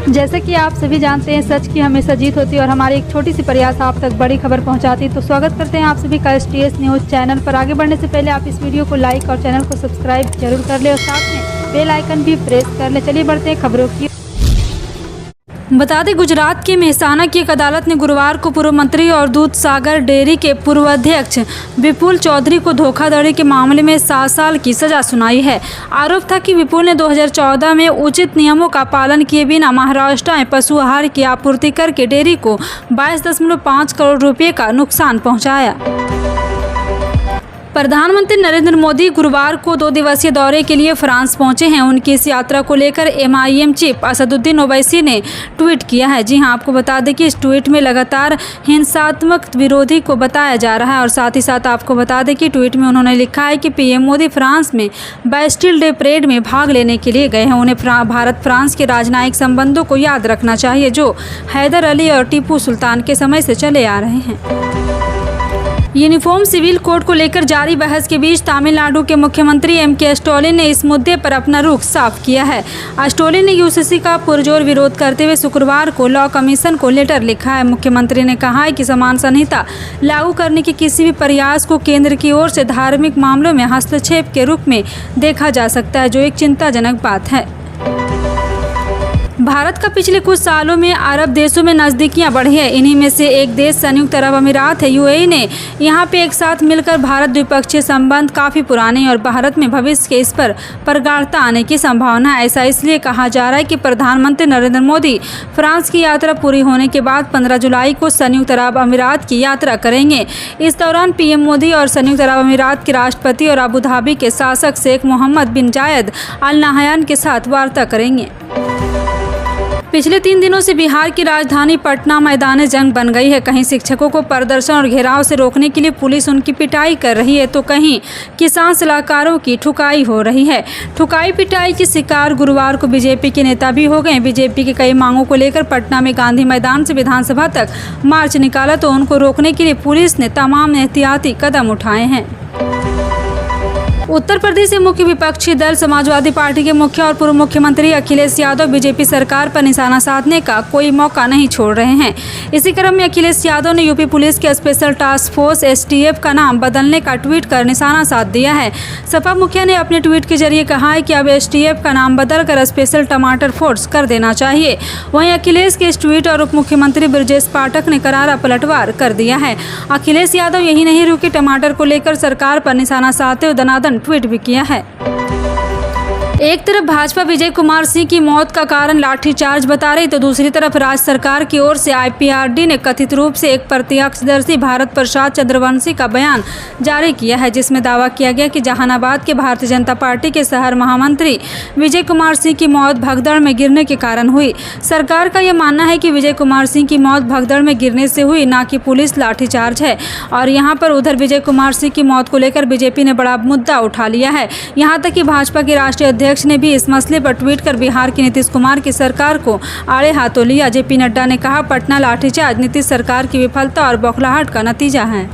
जैसे कि आप सभी जानते हैं, सच की हमेशा जीत होती है और हमारी एक छोटी सी प्रयास आप तक बड़ी खबर पहुंचाती है। तो स्वागत करते हैं आप सभी का STS न्यूज़ चैनल पर। आगे बढ़ने से पहले आप इस वीडियो को लाइक और चैनल को सब्सक्राइब जरूर कर ले और साथ में बेल आइकन भी प्रेस कर ले। चलिए बढ़ते हैं खबरों की। बता दें, गुजरात के मेहसाणा की एक अदालत ने गुरुवार को पूर्व मंत्री और दूधसागर डेयरी के पूर्व अध्यक्ष विपुल चौधरी को धोखाधड़ी के मामले में 7 साल की सजा सुनाई है। आरोप था कि विपुल ने 2014 में उचित नियमों का पालन किए बिना महाराष्ट्र में पशु आहार की आपूर्ति करके डेयरी को 22.5 करोड़ रुपये का नुकसान पहुंचाया। प्रधानमंत्री नरेंद्र मोदी गुरुवार को 2 दिवसीय दौरे के लिए फ्रांस पहुंचे हैं। उनकी इस यात्रा को लेकर MIM चीफ असदुद्दीन ओवैसी ने ट्वीट किया है। जी हां, आपको बता दें कि इस ट्वीट में लगातार हिंसात्मक विरोधी को बताया जा रहा है और साथ ही साथ आपको बता दें कि ट्वीट में उन्होंने लिखा है कि PM मोदी फ्रांस में बैस्टिल डे परेड में भाग लेने के लिए गए हैं। उन्हें भारत फ्रांस के राजनयिक संबंधों को याद रखना चाहिए जो हैदर अली और टीपू सुल्तान के समय से चले आ रहे हैं। यूनिफॉर्म सिविल कोड को लेकर जारी बहस के बीच तमिलनाडु के मुख्यमंत्री MK स्टालिन ने इस मुद्दे पर अपना रुख साफ किया है। स्टालिन ने UCC का पुरजोर विरोध करते हुए शुक्रवार को लॉ कमीशन को लेटर लिखा है। मुख्यमंत्री ने कहा है कि समान संहिता लागू करने के किसी भी प्रयास को केंद्र की ओर से धार्मिक मामलों में हस्तक्षेप के रूप में देखा जा सकता है, जो एक चिंताजनक बात है। भारत का पिछले कुछ सालों में अरब देशों में नज़दीकियां बढ़ी है। इन्हीं में से एक देश संयुक्त अरब अमीरात है। UAE ने यहां पे एक साथ मिलकर भारत द्विपक्षीय संबंध काफ़ी पुराने और भारत में भविष्य के इस पर प्रगाढ़ता आने की संभावना है। ऐसा इसलिए कहा जा रहा है कि प्रधानमंत्री नरेंद्र मोदी फ्रांस की यात्रा पूरी होने के बाद 15 जुलाई को संयुक्त अरब अमीरात की यात्रा करेंगे। इस दौरान PM मोदी और संयुक्त अरब अमीरात के राष्ट्रपति और अबू धाबी के शासक शेख मोहम्मद बिन जायद अल नाहयान के साथ वार्ता करेंगे। पिछले 3 दिनों से बिहार की राजधानी पटना मैदान जंग बन गई है। कहीं शिक्षकों को प्रदर्शन और घेराव से रोकने के लिए पुलिस उनकी पिटाई कर रही है, तो कहीं किसान सलाहकारों की ठुकाई हो रही है। ठुकाई पिटाई की शिकार गुरुवार को BJP के नेता भी हो गए। BJP की कई मांगों को लेकर पटना में गांधी मैदान से विधानसभा तक मार्च निकाला, तो उनको रोकने के लिए पुलिस ने तमाम एहतियाती कदम उठाए हैं। उत्तर प्रदेश के मुख्य विपक्षी दल समाजवादी पार्टी के मुखिया और पूर्व मुख्यमंत्री अखिलेश यादव BJP सरकार पर निशाना साधने का कोई मौका नहीं छोड़ रहे हैं। इसी क्रम में अखिलेश यादव ने यूपी पुलिस के स्पेशल टास्क फोर्स STF का नाम बदलने का ट्वीट कर निशाना साध दिया है। सपा मुखिया ने अपने ट्वीट के जरिए कहा है कि अब STF का नाम बदलकर स्पेशल टमाटर फोर्स कर देना चाहिए। वहीं अखिलेश के इस ट्वीट और उप मुख्यमंत्री ब्रजेश पाठक ने करारा पलटवार कर दिया है। अखिलेश यादव यही नहीं रुके, टमाटर को लेकर सरकार पर निशाना साधते हुए दनादन ट्वीट भी किया है। एक तरफ भाजपा विजय कुमार सिंह की मौत का कारण लाठीचार्ज बता रही, तो दूसरी तरफ राज्य सरकार की ओर से IPRD ने कथित रूप से एक प्रत्यक्षदर्शी भारत प्रसाद चंद्रवंशी का बयान जारी किया है, जिसमें दावा किया गया कि जहानाबाद के भारतीय जनता पार्टी के शहर महामंत्री विजय कुमार सिंह की मौत भगदड़ में गिरने के कारण हुई। सरकार का यह मानना है कि विजय कुमार सिंह की मौत भगदड़ में गिरने से हुई, ना कि पुलिस लाठीचार्ज है। और यहाँ पर उधर विजय कुमार सिंह की मौत को लेकर BJP ने बड़ा मुद्दा उठा लिया है। यहाँ तक कि भाजपा के राष्ट्रीय अध्यक्ष ने भी इस मसले पर ट्वीट कर बिहार की नीतीश कुमार की सरकार को आड़े हाथों लिया। JP नड्डा ने कहा, पटना लाठीचार्ज नीतीश सरकार की विफलता और बौखलाहट का नतीजा है।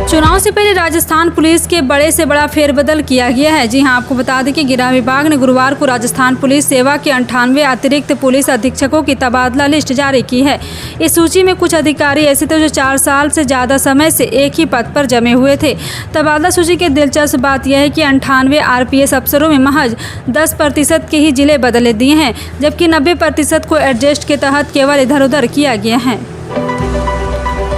चुनाव से पहले राजस्थान पुलिस के बड़े से बड़ा फेरबदल किया गया है। जी हां, आपको बता दें कि गृह विभाग ने गुरुवार को राजस्थान पुलिस सेवा के 98 अतिरिक्त पुलिस अधीक्षकों की तबादला लिस्ट जारी की है। इस सूची में कुछ अधिकारी ऐसे थे जो 4 साल से ज़्यादा समय से एक ही पद पर जमे हुए थे। तबादला सूची की दिलचस्प बात यह है कि 98 RPS अफसरों में महज 10% के ही जिले बदले दिए हैं, जबकि 90% को एडजस्ट के तहत केवल इधर उधर किया गया है।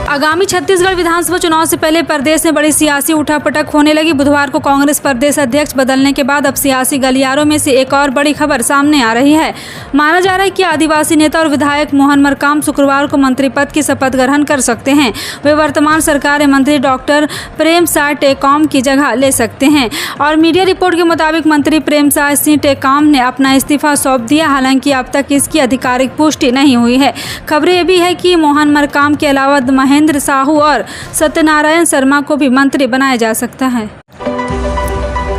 आगामी छत्तीसगढ़ विधानसभा चुनाव से पहले प्रदेश में बड़ी सियासी उठापटक होने लगी। बुधवार को कांग्रेस प्रदेश अध्यक्ष बदलने के बाद अब सियासी गलियारों में से एक और बड़ी खबर सामने आ रही है। माना जा रहा है कि आदिवासी नेता और विधायक मोहन मरकाम शुक्रवार को मंत्री पद की शपथ ग्रहण कर सकते हैं। वे वर्तमान सरकार में मंत्री डॉक्टर प्रेमसाय टेकाम की जगह ले सकते हैं और मीडिया रिपोर्ट के मुताबिक मंत्री प्रेमसाय सिंह टेकाम ने अपना इस्तीफा सौंप दिया। हालांकि अब तक इसकी आधिकारिक पुष्टि नहीं हुई है। खबरें ये भी है कि मोहन मरकाम के अलावा महेंद्र साहू और सत्यनारायण शर्मा को भी मंत्री बनाया जा सकता है।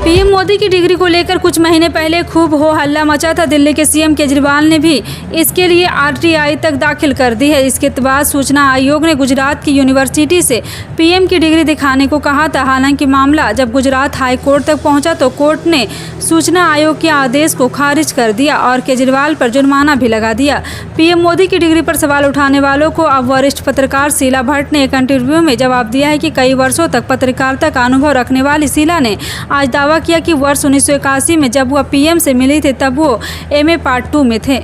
पीएम मोदी की डिग्री को लेकर कुछ महीने पहले खूब हो हल्ला मचा था। दिल्ली के सीएम केजरीवाल ने भी इसके लिए आरटीआई तक दाखिल कर दी है। इसके बाद सूचना आयोग ने गुजरात की यूनिवर्सिटी से पीएम की डिग्री दिखाने को कहा था। हालांकि मामला जब गुजरात हाई कोर्ट तक पहुंचा तो कोर्ट ने सूचना आयोग के आदेश को खारिज कर दिया और केजरीवाल पर जुर्माना भी लगा दिया। पीएम मोदी की डिग्री पर सवाल उठाने वालों को अब वरिष्ठ पत्रकार शीला भट्ट ने एक इंटरव्यू में जवाब दिया है कि कई वर्षों तक पत्रकारिता का अनुभव रखने वाली शीला ने आज दावा किया कि वर्ष 1981 में जब वह पीएम से मिली थी तब वो एमए पार्ट 2 में थे।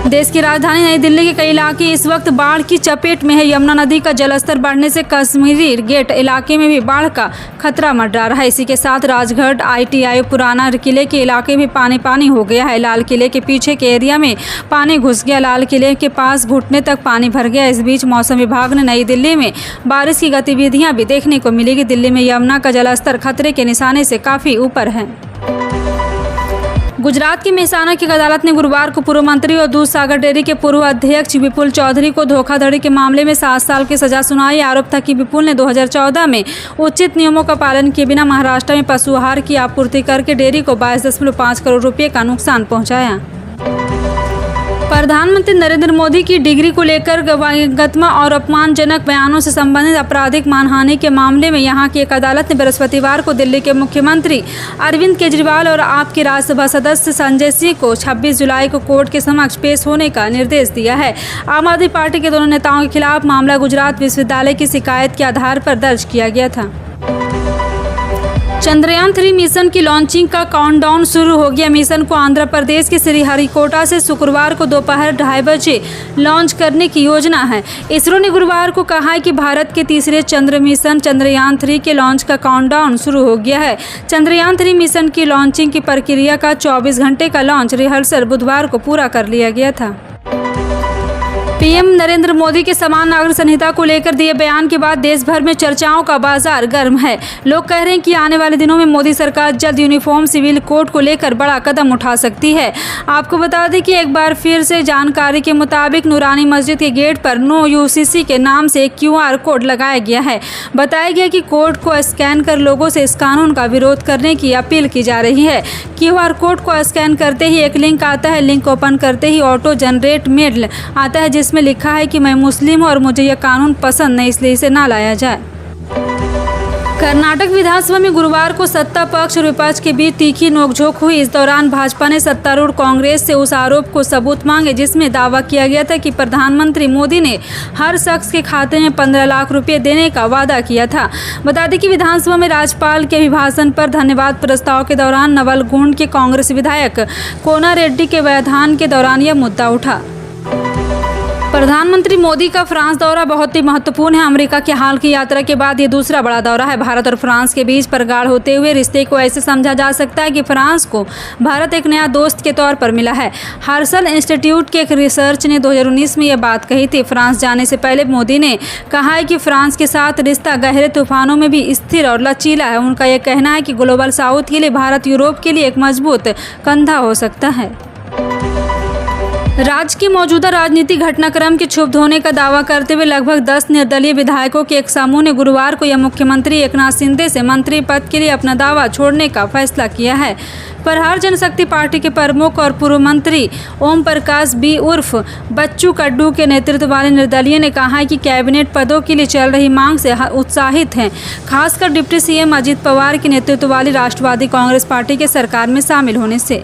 देश की राजधानी नई दिल्ली के कई इलाके इस वक्त बाढ़ की चपेट में है। यमुना नदी का जलस्तर बढ़ने से कश्मीरी गेट इलाके में भी बाढ़ का खतरा मंडरा रहा है। इसी के साथ राजघाट, आईटीआई, पुराना किले के इलाके भी पानी हो गया है। लाल किले के पीछे के एरिया में पानी घुस गया। लाल किले के पास घुटने तक पानी भर गया। इस बीच मौसम विभाग ने नई दिल्ली में बारिश की गतिविधियां भी देखने को मिलेगी। दिल्ली में यमुना का जलस्तर खतरे के निशाने से काफी ऊपर है। गुजरात की मेहसाणा की अदालत ने गुरुवार को पूर्व मंत्री और दूध सागर डेयरी के पूर्व अध्यक्ष विपुल चौधरी को धोखाधड़ी के मामले में 7 साल की सजा सुनाई। आरोप था कि विपुल ने 2014 में उचित नियमों का पालन किए बिना महाराष्ट्र में पशु आहार की आपूर्ति करके डेयरी को 22.5 करोड़ रुपये का नुकसान पहुंचाया। प्रधानमंत्री नरेंद्र मोदी की डिग्री को लेकर गत्मा और अपमानजनक बयानों से संबंधित आपराधिक मानहानि के मामले में यहां की एक अदालत ने बृहस्पतिवार को दिल्ली के मुख्यमंत्री अरविंद केजरीवाल और आप के राज्यसभा सदस्य संजय सिंह को 26 जुलाई को कोर्ट के समक्ष पेश होने का निर्देश दिया है। आम आदमी पार्टी के दोनों नेताओं के खिलाफ मामला गुजरात विश्वविद्यालय की शिकायत के आधार पर दर्ज किया गया था। चंद्रयान 3 मिशन की लॉन्चिंग का काउंटडाउन शुरू हो गया। मिशन को आंध्र प्रदेश के श्रीहरिकोटा से शुक्रवार को दोपहर 2:30 बजे लॉन्च करने की योजना है। इसरो ने गुरुवार को कहा है कि भारत के तीसरे चंद्र मिशन चंद्रयान 3 के लॉन्च का काउंटडाउन शुरू हो गया है। चंद्रयान 3 मिशन की लॉन्चिंग की प्रक्रिया का 24 घंटे का लॉन्च रिहर्सल बुधवार को पूरा कर लिया गया था। पीएम नरेंद्र मोदी के समान नागरिक संहिता को लेकर दिए बयान के बाद देश भर में चर्चाओं का बाजार गर्म है। लोग कह रहे हैं कि आने वाले दिनों में मोदी सरकार जल्द यूनिफॉर्म सिविल कोड को लेकर बड़ा कदम उठा सकती है। आपको बता दें कि एक बार फिर से जानकारी के मुताबिक नूरानी मस्जिद के गेट पर नो यूसीसी के नाम से एक QR कोड लगाया गया है। बताया गया कि कोड को स्कैन कर लोगों से इस कानून का विरोध करने की अपील की जा रही है। QR कोड को स्कैन करते ही एक लिंक आता है। लिंक ओपन करते ही ऑटो जनरेट मेल आता है जिसमें लिखा है कि मैं मुस्लिम हूं और मुझे यह कानून पसंद नहीं, इसलिए इसे ना लाया जाए। कर्नाटक विधानसभा में गुरुवार को सत्ता पक्ष और विपक्ष के बीच तीखी नोकझोंक हुई। इस दौरान भाजपा ने सत्तारूढ़ कांग्रेस से उस आरोप को सबूत मांगे जिसमें दावा किया गया था कि प्रधानमंत्री मोदी ने हर शख्स के खाते में 15 लाख रुपए देने का वादा किया था। बता दें कि विधानसभा में राज्यपाल के अभिभाषण पर धन्यवाद प्रस्ताव के दौरान नवलगुंड के कांग्रेस विधायक कोना रेड्डी के बयान के दौरान यह मुद्दा उठा। प्रधानमंत्री मोदी का फ्रांस दौरा बहुत ही महत्वपूर्ण है। अमेरिका के हाल की यात्रा के बाद ये दूसरा बड़ा दौरा है। भारत और फ्रांस के बीच प्रगाढ़ होते हुए रिश्ते को ऐसे समझा जा सकता है कि फ्रांस को भारत एक नया दोस्त के तौर पर मिला है। हर्सल इंस्टीट्यूट के एक रिसर्च ने 2019 में यह बात कही थी। फ्रांस जाने से पहले मोदी ने कहा है कि फ्रांस के साथ रिश्ता गहरे तूफानों में भी स्थिर और लचीला है। उनका यह कहना है कि ग्लोबल साउथ के लिए भारत यूरोप के लिए एक मजबूत कंधा हो सकता है। राज्य के मौजूदा राजनीतिक घटनाक्रम के क्षुब्ध होने का दावा करते हुए लगभग 10 निर्दलीय विधायकों के एक समूह ने गुरुवार को यह मुख्यमंत्री एकनाथ शिंदे से मंत्री पद के लिए अपना दावा छोड़ने का फैसला किया है। प्रहार जनशक्ति पार्टी के प्रमुख और पूर्व मंत्री ओम प्रकाश बी उर्फ बच्चू कड्डू के नेतृत्व वाले निर्दलीय ने कहा है कि कैबिनेट पदों के लिए चल रही मांग से उत्साहित हैं, खासकर डिप्टी सीएम अजित पवार के नेतृत्व वाली राष्ट्रवादी कांग्रेस पार्टी के सरकार में शामिल होने से।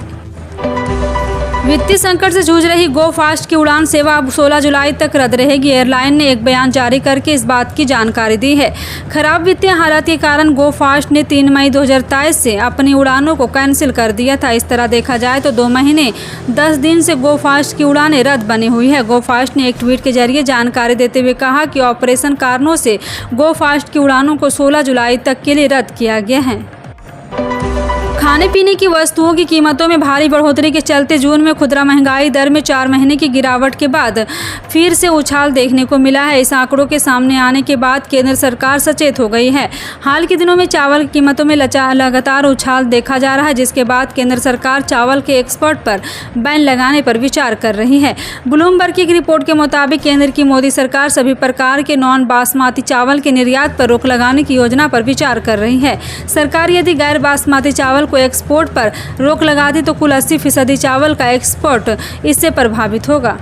वित्तीय संकट से जूझ रही गो फास्ट की उड़ान सेवा अब 16 जुलाई तक रद्द रहेगी। एयरलाइन ने एक बयान जारी करके इस बात की जानकारी दी है। खराब वित्तीय हालात के कारण गो फास्ट ने 3 मई 2023 से अपनी उड़ानों को कैंसिल कर दिया था। इस तरह देखा जाए तो 2 महीने 10 दिन से गो फास्ट की उड़ानें रद्द बनी हुई है। गो फास्ट ने एक ट्वीट के जरिए जानकारी देते हुए कहा कि ऑपरेशन कारणों से गो फास्ट की उड़ानों को 16 जुलाई तक के लिए रद्द किया गया है। खाने पीने की वस्तुओं की कीमतों में भारी बढ़ोतरी के चलते जून में खुदरा महंगाई दर में 4 महीने की गिरावट के बाद फिर से उछाल देखने को मिला है। इस आंकड़ों के सामने आने के बाद केंद्र सरकार सचेत हो गई है। हाल के दिनों में चावल की कीमतों में लगातार उछाल देखा जा रहा है, जिसके बाद केंद्र सरकार चावल के एक्सपोर्ट पर बैन लगाने पर विचार कर रही है। ब्लूमबर्ग की एक रिपोर्ट के मुताबिक केंद्र की मोदी सरकार सभी प्रकार के नॉन बासमती चावल के निर्यात पर रोक लगाने की योजना पर विचार कर रही है। सरकार यदि गैर बासमती चावल को एक्सपोर्ट पर रोक लगाती तो कुल 80% चावल का एक्सपोर्ट इससे प्रभावित होगा।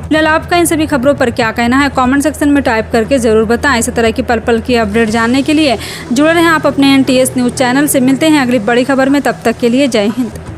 फिलहाल आपका इन सभी खबरों पर क्या कहना है, कमेंट सेक्शन में टाइप करके ज़रूर बताएं। इसी तरह की पल पल की अपडेट जानने के लिए जुड़े रहें आप अपने NTS न्यूज़ चैनल से। मिलते हैं अगली बड़ी खबर में, तब तक के लिए जय हिंद।